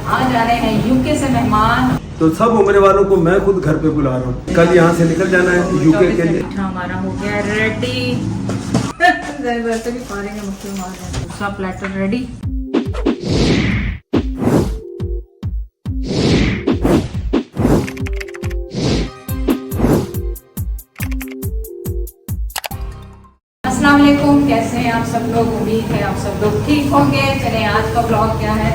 आज आ रहे हैं यूके से मेहमान। तो सब उम्र वालों को मैं खुद घर पे बुला रहा हूँ। कल यहाँ से निकल जाना है यूके के लिए। हमारा हो गया रेडी। वैसे भी फारेंगे मक्खी मार रहे हैं। दूसरा प्लेटर रेडी। अस्सलाम वालेकुम, कैसे हैं आप सब लोग। उम्मीद है आप सब लोग ठीक होंगे। चले आज का ब्लॉग क्या है।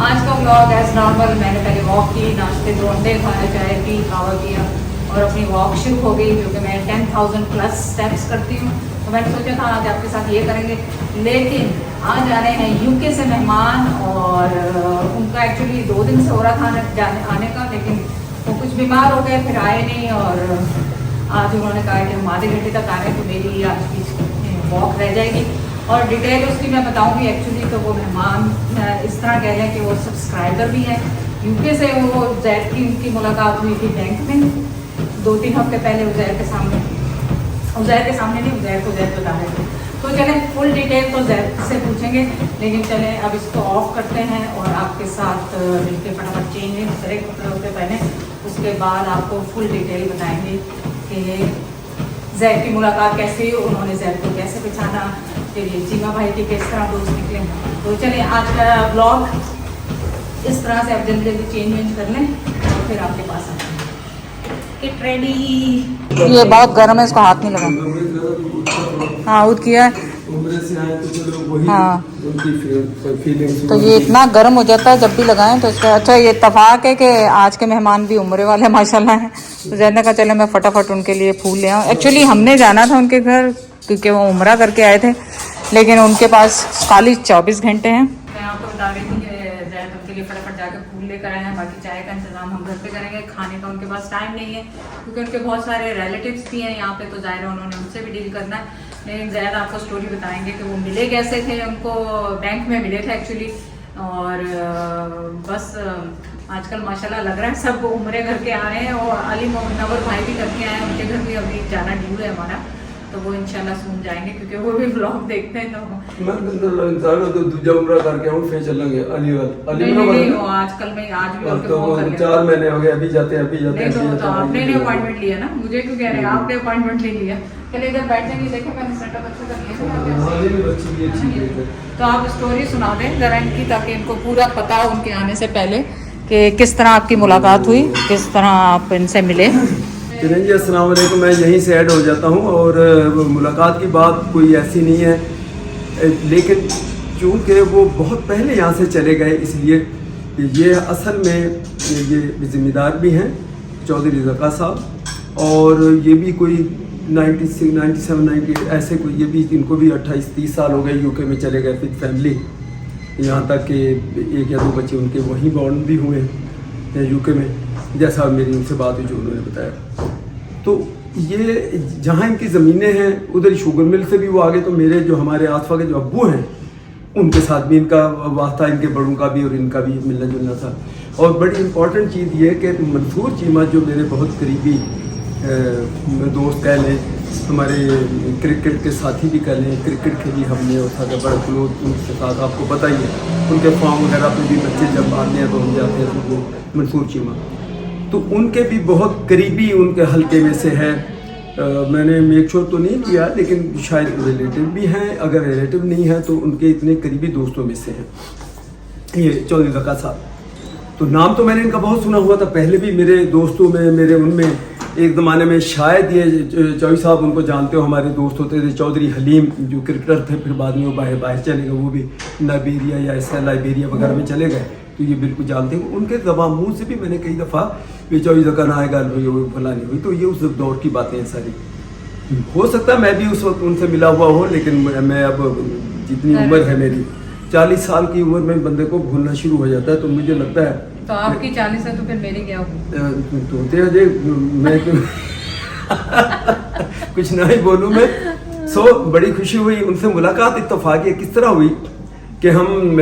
आज का ब्लॉग एज नॉर्मल मैंने पहले वॉक की, नाश्ते 2 अंडे खाए, चाय पी, कावा किया और अपनी वॉक शुरू हो गई क्योंकि मैं 10,000 प्लस स्टेप्स करती हूँ। तो मैंने सोचा था आज आपके साथ ये करेंगे, लेकिन आज आ रहे हैं यूके से मेहमान और उनका एक्चुअली 2 दिन से हो रहा था आने का, लेकिन वो कुछ बीमार हो गए, फिर आए नहीं। और आज उन्होंने कहा कि हम आधे घंटे तक आ रहे हैं, तो मेरी आज की वॉक रह जाएगी और डिटेल उसकी मैं बताऊंगी। एक्चुअली तो वो मेहमान इस तरह कह रहे हैं कि वो सब्सक्राइबर भी हैं यूके से। वो उज़ैर की उनकी मुलाकात हुई थी बैंक में 2-3 हफ्ते पहले। उज़ैर के सामने नहीं, उज़ैर को उज़ैर बता रहे थे। तो चले फुल डिटेल तो उज़ैर से पूछेंगे, लेकिन चले अब इसको ऑफ करते हैं और आपके साथ मिलकर फटाफट चेंज करें, कपड़े वपड़े पहने। उसके बाद आपको फुल डिटेल बताएंगे कि ज़ैर की मुलाकात कैसे हुई, उन्होंने ज़ैर को कैसे पहचाना, फिर ये चीमा भाई के किस तरह दोस्त निकले। तो चलिए आज का ब्लॉग इस तरह से आप जल्दी जल्दी चेंज कर लें और फिर आपके पास आते हैं। Kit ready. ये बहुत गर्म है, इसको हाथ नहीं लगा। हाँ उद किया है। हाँ तो ये इतना गर्म हो जाता है जब भी लगाएं तो इसका। अच्छा ये इत्तेफाक है कि आज के मेहमान भी उम्र वाले माशाल्लाह हैं। तो ज़ैद ने कहा चले मैं फटाफट उनके लिए फूल ले आऊँ। एक्चुअली हमने जाना था उनके घर क्योंकि वो उम्रा करके आए थे, लेकिन उनके पास खाली 24 घंटे हैं। मैं आपको बता रही थी कि ज़ैद उनके लिए फटाफट जाकर फूल लेकर आए हैं। बाकी चाय का इंतजाम हम घर पे करेंगे, खाने का उनके पास टाइम नहीं है क्योंकि उनके बहुत सारे रिलेटिव्स भी हैं यहाँ पे। तो ज़ाहिर है उन्होंने उनसे भी डील करना है। लेकिन ज़्यादा आपको स्टोरी बताएंगे कि वो मिले कैसे थे। उनको बैंक में मिले थे एक्चुअली। और बस आजकल माशाल्लाह लग रहा है सब उम्रे घर के आ रहे हैं और अली नवर भाई भी करके आए हैं। उनके घर भी अभी जाना ड्यू है हमारा, तो वो इंशाल्लाह सुन जाएंगे क्योंकि वो भी ब्लॉग देखते हैं। तो दूजा उम्रा करके हम फिर चलेंगे नहीं, आजकल में आज भी उनके फोन करके 4 महीने हो गए, अभी जाते हैं। तो आपने नहीं अपॉइंटमेंट लिया ना, मुझे क्यों कह रहे हैं आपने अपॉइंटमेंट नहीं लिया। चलिए इधर बैठ जाएंगे, देखें मैंने सेटअप अच्छा कर लिया। तो आप स्टोरी सुना दें जरा इनकी, ताकि इनको पूरा पता हो उनके आने से पहले कि किस तरह आपकी मुलाकात हुई, किस तरह आप इनसे मिले। चलिए जी, अस्सलाम वालेकुम। मैं यहीं से ऐड हो जाता हूँ और मुलाकात की बात कोई ऐसी नहीं है, लेकिन चूँकि वो बहुत पहले यहाँ से चले गए, इसलिए ये असल में ये ज़िम्मेदार भी हैं चौधरी ज़का साहब। और ये भी कोई 96, 97, 98 ऐसे कोई, ये भी इनको भी 28-30 साल हो गए यूके में चले गए विद फैमिली। यहाँ तक कि 1 या 2 बच्चे उनके वहीं बॉर्न भी हुए हैं यूके में, जैसा मेरी उनसे बात हुई जो उन्होंने बताया। तो ये जहाँ इनकी ज़मीनें हैं उधर ही शुगर मिल से भी वो आगे। तो मेरे जो हमारे आसपास के जो अब्बू हैं उनके साथ भी इनका वास्ता, इनके बड़ों का भी और इनका भी मिलना जुलना था। और बड़ी इम्पॉर्टेंट चीज़ ये है कि मंसूर चीमा जो मेरे बहुत करीबी दोस्त कह लें, हमारे क्रिकेट के साथी भी कह लें, क्रिकेट खेली हमने और था बड़ा क्लोज उनके साथ, आपको पता ही है। उनके फॉर्म वगैरह पे भी बच्चे जब आते हैं तो हम जाते हैं, तो वो मंसूर चीमा तो उनके भी बहुत करीबी उनके हल्के में से है। मैंने मेक श्योर तो नहीं किया, लेकिन शायद रिलेटिव भी हैं। अगर रिलेटिव नहीं है तो उनके इतने करीबी दोस्तों में से हैं ये चौधरी ज़का साहब। तो नाम तो मैंने इनका बहुत सुना हुआ था पहले भी, मेरे दोस्तों में, मेरे उनमें एक ज़माने में शायद ये चौधरी साहब उनको जानते हो, हमारे दोस्त होते थे। चौधरी हलीम जो क्रिकेटर थे, फिर बाद में वो बाहर चले गए, वो भी नाइबेरिया या ऐसा लाइबेरिया वगैरह में चले गए, तो ये बिल्कुल जानते हैं। उनके ज़बान मुँह से भी मैंने कई दफ़ा ये चौधरी ज़का ना गाल हुई, वो फलानी हुई। तो ये उस दौर की बातें हैं सारी। हो सकता है मैं भी उस वक्त उनसे मिला हुआ हूँ, लेकिन मैं अब जितनी उम्र है मेरी 40 साल की उम्र में बंदे को भूलना शुरू हो जाता है। तो मुझे लगता है तो आपकी 40 है तो फिर मेरी क्या होगी? तो मैं कुछ ना ही बोलूँ मैं। बड़ी खुशी हुई उनसे मुलाकात। इत्तेफाक किस तरह हुई कि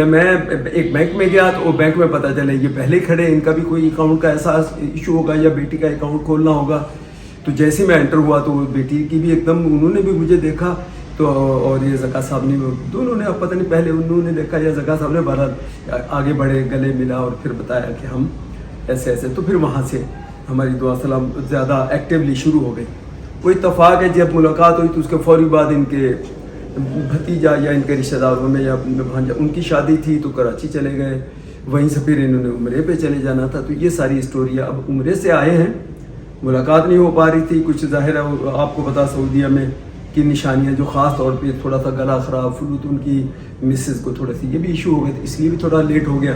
मैं एक बैंक में गया, तो वो बैंक में पता चला ये पहले ही खड़े, इनका भी कोई अकाउंट का ऐसा इशू होगा या बेटी का अकाउंट खोलना होगा। तो जैसे मैं एंटर हुआ तो बेटी की भी एकदम, उन्होंने भी मुझे देखा तो और ये ज़का साहब ने दोनों ने, अब पता नहीं पहले उन्होंने देखा या ज़का साहब ने बहरहाल आगे बढ़े, गले मिला और फिर बताया कि हम ऐसे ऐसे। तो फिर वहाँ से हमारी दुआ सलाम ज़्यादा एक्टिवली शुरू हो गई। वो इत्तफाक है, जब मुलाकात हुई तो उसके फ़ौरी बाद इनके भतीजा या इनके रिश्तेदारों में या भांजा उनकी शादी थी तो कराची चले गए, वहीं से फिर इन्होंने उम्रे पे चले जाना था। तो ये सारी स्टोरियाँ, अब उम्रे से आए हैं, मुलाकात नहीं हो पा रही थी कुछ, ज़ाहिर है आपको पता सऊदीया में की निशानियाँ जो ख़ास तौर पे थोड़ा सा गला ख़राब, फ्लू, तो उनकी मिसेस को थोड़ा सी ये भी इशू हो गया, तो इसलिए भी थोड़ा लेट हो गया।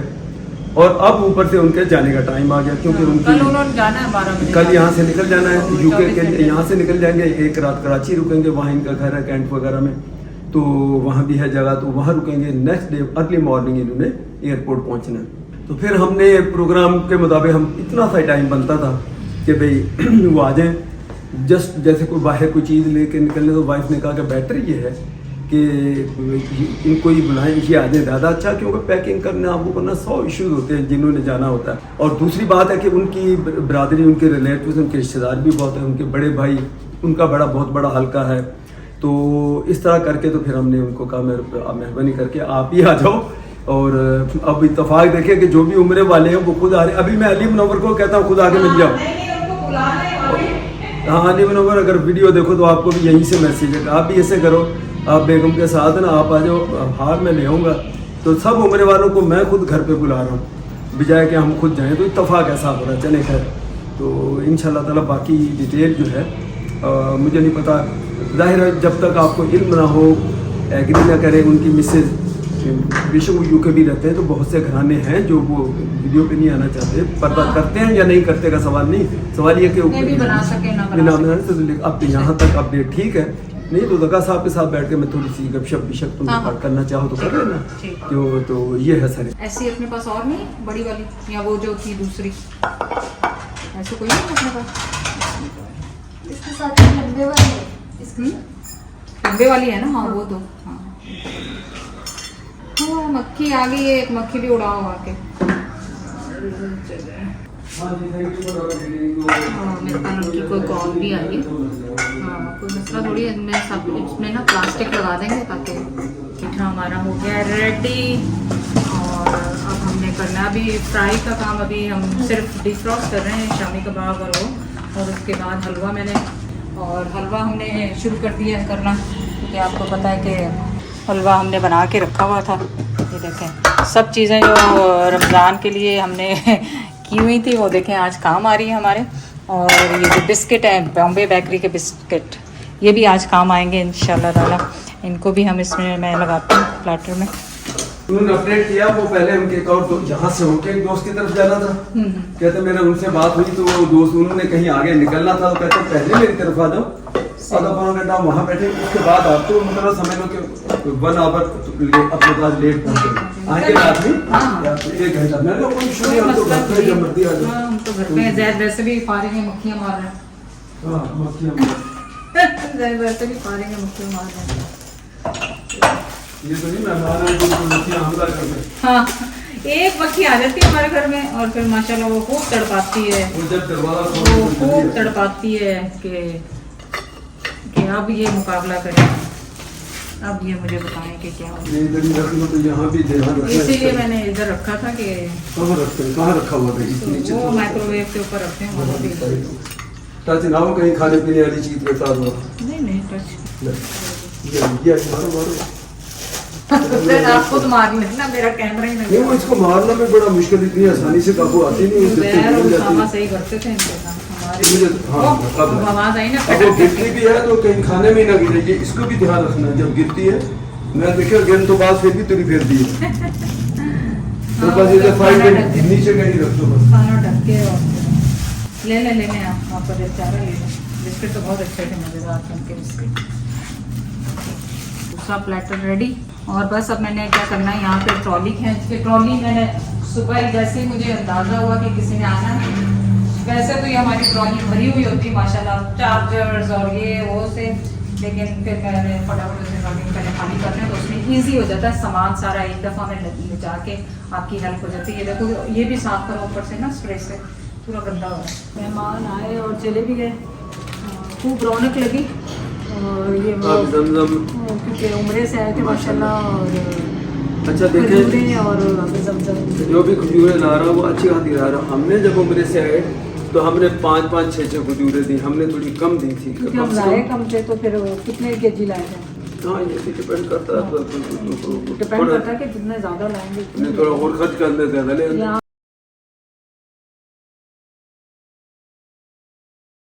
और अब ऊपर से उनके जाने का टाइम आ गया, क्योंकि कल उनकी उन्होंने जाना है 12 बजे, कल यहाँ से निकल जाना है यूके के लिए, लिए। यहाँ से निकल जाएंगे, एक रात कराची रुकेंगे, वहाँ इनका घर है कैंट वगैरह में, तो वहाँ भी है जगह, तो वहाँ रुकेंगे। नेक्स्ट डे अर्ली मॉर्निंग इन्होंने एयरपोर्ट पहुँचना है। तो फिर हमने प्रोग्राम के मुताबिक, हम इतना सा टाइम बनता था कि भाई वो आ जाएँ, जस्ट जैसे कोई बाहर कोई चीज़ लेके निकलने, तो वाइफ ने कहा कि बेटर ये है कि इनको ही बुलाएं, ये आ जाए ज़्यादा अच्छा, क्योंकि पैकिंग करना आपको करना 100 इश्यूज होते हैं जिन्होंने जाना होता है। और दूसरी बात है कि उनकी बरादरी, उनके रिलेटिव्स, उनके रिश्तेदार भी बहुत हैं, उनके बड़े भाई, उनका बहुत बड़ा हल्का है। तो इस तरह करके तो फिर हमने उनको कहा मेहरबानी करके आप ही आ जाओ। और अब इत्तफाक देखिए कि जो भी उम्रे वाले हैं वो खुद आ रहे हैं। अभी मैं अली मुनव्वर को कहता हूँ खुद आके मिल जाओ। हाँ, अली मुनव्वर अगर वीडियो देखो तो आपको भी यहीं से मैसेज है, आप भी ऐसे करो, आप बेगम के साथ ना आप आ जाओ, हार में ले आऊँगा। तो सब उम्रे वालों को मैं खुद घर पे बुला रहा हूँ, बजाय कि हम खुद जाएँ। तो इत्तफाक ऐसा हो रहा है, चले खैर। तो इंशाल्लाह ताला बाकी डिटेल जो है मुझे नहीं पता, ज़ाहिर है जब तक आपको इल्म ना हो, एग्री ना करें उनकी मिसेज, बेशक वो यूके भी रहते हैं, तो बहुत से घराने हैं जो वो वीडियो पे नहीं आना चाहते, पर्दा करते हैं या नहीं करते का सवाल नहीं, सवाल ये कि भी बना सके ना बिना बना बनाने से अब यहाँ तक अपडेट ठीक है। नहीं तो ज़का साहब के साथ बैठ के मैं थोड़ी सी गपशप बिशप तुम करना चाहो तो कर लेना, जो तो ये है सर। ऐसी अपने पास और नहीं बड़ी वाली, या वो जो थी दूसरी, ऐसे कोई नहीं अपने पास? इसके साथ लंबे वाले है, इसके लंबे वाली है ना? हाँ वो तो, हाँ हाँ मक्खी आ गई है, एक मक्खी भी उड़ाओ आके। हाँ मेरे पास उनकी कोई कॉल भी आई है। हाँ कोई मसला थोड़ी है, मैं सब इसमें ना प्लास्टिक लगा देंगे ताकि मीठा हमारा हो गया रेडी। और अब हमने करना अभी फ्राई का काम, अभी हम सिर्फ डिफ्रॉस्ट कर रहे हैं, शामी कबाब और वो, और उसके बाद हलवा हलवा हमने शुरू कर दिया है करना, क्योंकि आपको पता है कि हलवा हमने बना के रखा हुआ था। ये देखें सब चीज़ें जो रमज़ान के लिए हमने की हुई थी वो देखें आज काम आ रही है हमारे। और ये जो बिस्किट हैं, बॉम्बे बेकरी के बिस्किट, ये भी आज काम आएंगे इंशाल्लाह ताला। इनको भी हम इसमें मैं लगाती हूँ प्लेटर में। उन्होंने अपडेट किया, वो पहले उनके एक और यहाँ से होके एक दोस्त की तरफ जाना था, कहते मेरा उनसे बात हुई तो वो दोस्त, उन्होंने कहीं आगे निकलना था, तो कहते पहले मेरी तरफ आ जाओ, आधा पौना घंटा वहाँ बैठे, उसके बाद आप तो मतलब समझ लो कि 1 आवर अपने पास लेट पहुँचे आएंगे रात में 1 घंटा। मैं लोग कोई शुरू हम तो घर पे जब मर्जी आ जाओ, हम तो घर पे ज़ैद वैसे भी फारिग हैं, मक्खियाँ मार रहे हैं। हाँ मक्खियाँ ज़ैद वैसे भी फारिग हैं, मक्खियाँ मार रहे हैं। ये तो नहीं मेहमान है जो मक्खियाँ हमला कर दे। हाँ एक मक्खी आ जाती है हमारे घर में और फिर माशाल्लाह वो खूब तड़पाती है, वो खूब तड़पाती है कि अब ये मुकाबला करें, अब ये मुझे बताएं कि क्या हो। तो यहाँ भी इसीलिए मैंने इधर रखा था कि कहाँ रखा हुआ था, वो माइक्रोवेव के ऊपर रखते हैं वो भी। टच ना हो कहीं खाने पीने वाली चीज के साथ हो। नहीं टच ये मारो मारो फिर आपको तो मार लेना, मेरा कैमरा ही नहीं, वो इसको मारना में बड़ा मुश्किल, इतनी आसानी से काबू आती नहीं है। सही करते थे इनके साथ आवाज आई ना, अब वो गिरती भी है तो कहीं खाने में ना गिरेगी, इसको भी ध्यान रखना जब गिरती है। मैं देखिए गिरने तो बाद फिर भी तुरी फेर दी है, तो बस ये 5 मिनट नीचे कहीं रख दो बस, खाना ढक के। और ले आपको बेचारा ले बिस्किट तो बहुत अच्छे थे, मजेदार थे उनके बिस्किट। दूसरा प्लेटर रेडी, और बस अब मैंने क्या करना है, यहाँ पे ट्रॉली खींच के, ट्रॉली मैंने सुबह जैसे ही मुझे अंदाजा हुआ कि किसी ने आना है, वैसे तो ये हमारी ट्रॉली भरी हुई होती माशाल्लाह चार्जर्स और ये वो से, लेकिन फिर मैंने फटाफट उसे ट्रॉली पहले खाली करना है तो उसमें ईजी हो जाता है, सामान सारा एक दफ़ा में ले जाके आपकी हेल्प हो जाती है। ये देखो ये भी साफ करो ऊपर से ना स्प्रे से, पूरा गंदा हो रहा है। मेहमान आए और चले भी गए, खूब रौनक लगी और ये वो आप जमजम क्योंकि उम्रे से आए थे माशाल्लाह और अच्छा देखें खजूरें और जमजम जो भी खजूरें ला रहा वो अच्छी खाती ला रहा। हमने जब उम्रे से आए तो हमने 5-5, 6-6 खजूरें दी, हमने थोड़ी कम दी थी। क्योंकि हम लाए कम थे तो फिर कितने केजी लाए थे? हाँ ये भी डिपेंड करता है, डिपेंड करता है कि जितने ज़्यादा लाएंगे थोड़ा और खर्च कर लेते हैं। यहाँ